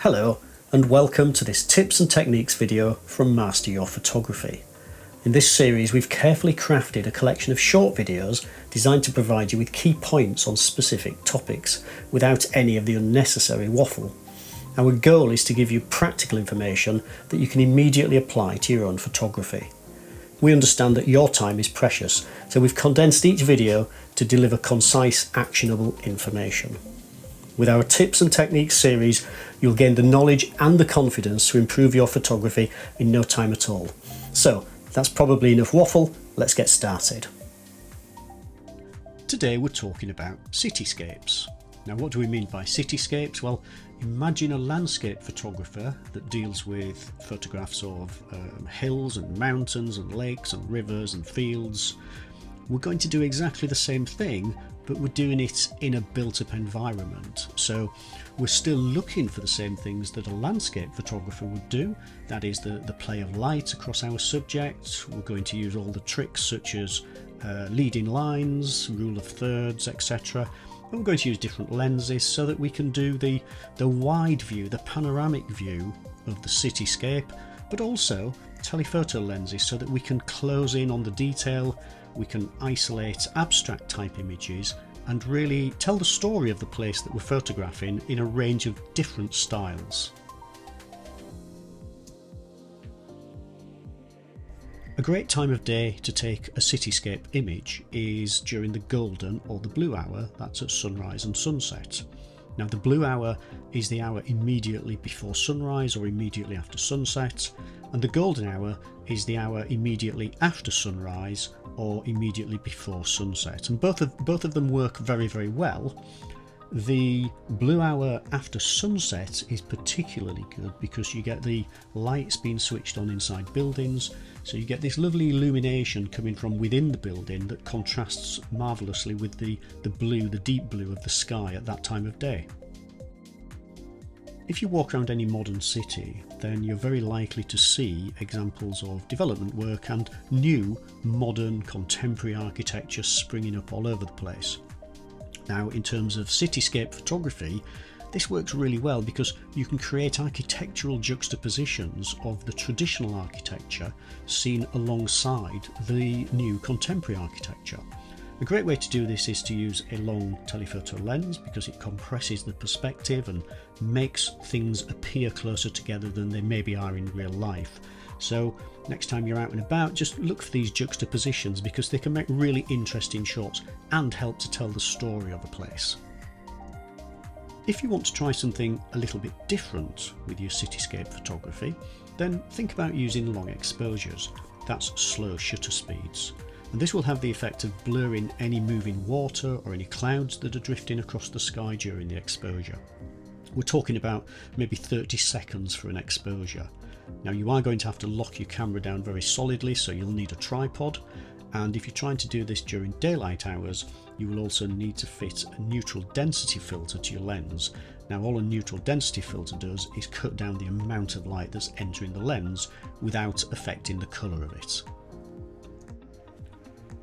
Hello and welcome to this tips and techniques video from Master Your Photography. In this series we've carefully crafted a collection of short videos designed to provide you with key points on specific topics without any of the unnecessary waffle. Our goal is to give you practical information that you can immediately apply to your own photography. We understand that your time is precious, so we've condensed each video to deliver concise, actionable information. With our tips and techniques series, you'll gain the knowledge and the confidence to improve your photography in no time at all. So, that's probably enough waffle, let's get started. Today we're talking about cityscapes. Now, what do we mean by cityscapes? Well, imagine a landscape photographer that deals with photographs of hills and mountains and lakes and rivers and fields. We're going to do exactly the same thing, but we're doing it in a built-up environment. So we're still looking for the same things that a landscape photographer would do. That is the play of light across our subject. We're going to use all the tricks such as leading lines, rule of thirds, etc. And we're going to use different lenses so that we can do the wide view, the panoramic view of the cityscape, but also telephoto lenses so that we can close in on the detail, we can isolate abstract type images and really tell the story of the place that we're photographing in a range of different styles. A great time of day to take a cityscape image is during the golden or the blue hour, that's at sunrise and sunset. Now the blue hour is the hour immediately before sunrise or immediately after sunset, and the golden hour is the hour immediately after sunrise or immediately before sunset, and both of them work very, very well. The blue hour after sunset is particularly good because you get the lights being switched on inside buildings, so you get this lovely illumination coming from within the building that contrasts marvellously with the blue, the deep blue of the sky at that time of day. If you walk around any modern city, then you're very likely to see examples of development work and new, modern, contemporary architecture springing up all over the place. Now, in terms of cityscape photography, this works really well because you can create architectural juxtapositions of the traditional architecture seen alongside the new contemporary architecture. A great way to do this is to use a long telephoto lens because it compresses the perspective and makes things appear closer together than they maybe are in real life. So next time you're out and about, just look for these juxtapositions because they can make really interesting shots and help to tell the story of a place. If you want to try something a little bit different with your cityscape photography, then think about using long exposures. That's slow shutter speeds. And this will have the effect of blurring any moving water or any clouds that are drifting across the sky during the exposure. We're talking about maybe 30 seconds for an exposure. Now you are going to have to lock your camera down very solidly, so you'll need a tripod, and if you're trying to do this during daylight hours, you will also need to fit a neutral density filter to your lens. Now all a neutral density filter does is cut down the amount of light that's entering the lens without affecting the colour of it.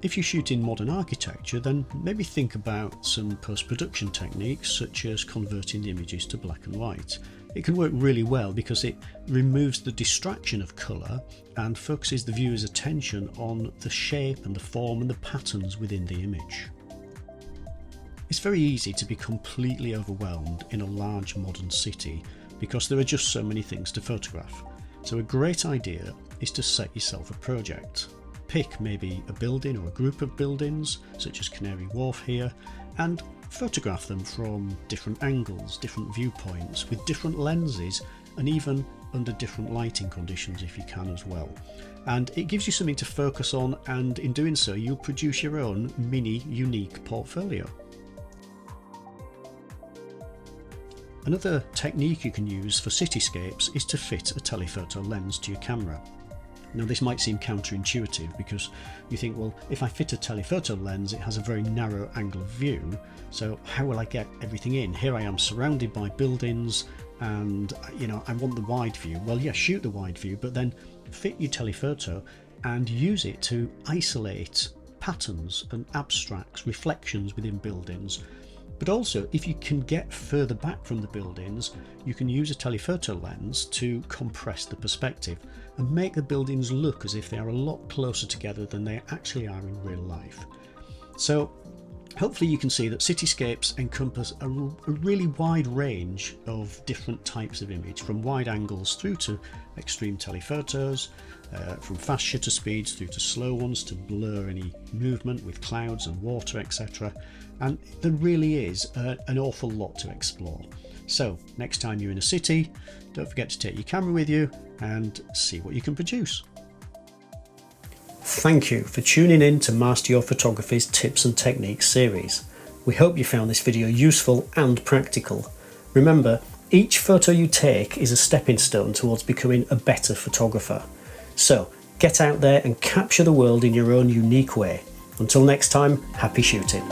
If you shoot in modern architecture, then maybe think about some post-production techniques such as converting the images to black and white. It can work really well because it removes the distraction of colour and focuses the viewer's attention on the shape and the form and the patterns within the image. It's very easy to be completely overwhelmed in a large modern city because there are just so many things to photograph. So a great idea is to set yourself a project. Pick maybe a building or a group of buildings, such as Canary Wharf here, and photograph them from different angles, different viewpoints, with different lenses, and even under different lighting conditions if you can as well. And it gives you something to focus on, and in doing so you'll produce your own mini unique portfolio. Another technique you can use for cityscapes is to fit a telephoto lens to your camera. Now this might seem counterintuitive because you think, well, if I fit a telephoto lens it has a very narrow angle of view, so how will I get everything in? Here I am surrounded by buildings and I want the wide view. Well, yeah, shoot the wide view, but then fit your telephoto and use it to isolate patterns and abstracts, reflections within buildings. But also, if you can get further back from the buildings, you can use a telephoto lens to compress the perspective and make the buildings look as if they are a lot closer together than they actually are in real life. So hopefully you can see that cityscapes encompass a really wide range of different types of image, from wide angles through to extreme telephotos, from fast shutter speeds through to slow ones to blur any movement with clouds and water, etc. And there really is an awful lot to explore. So next time you're in a city, don't forget to take your camera with you and see what you can produce. Thank you for tuning in to Master Your Photography's Tips and Techniques series. We hope you found this video useful and practical. Remember, each photo you take is a stepping stone towards becoming a better photographer. So get out there and capture the world in your own unique way. Until next time, happy shooting.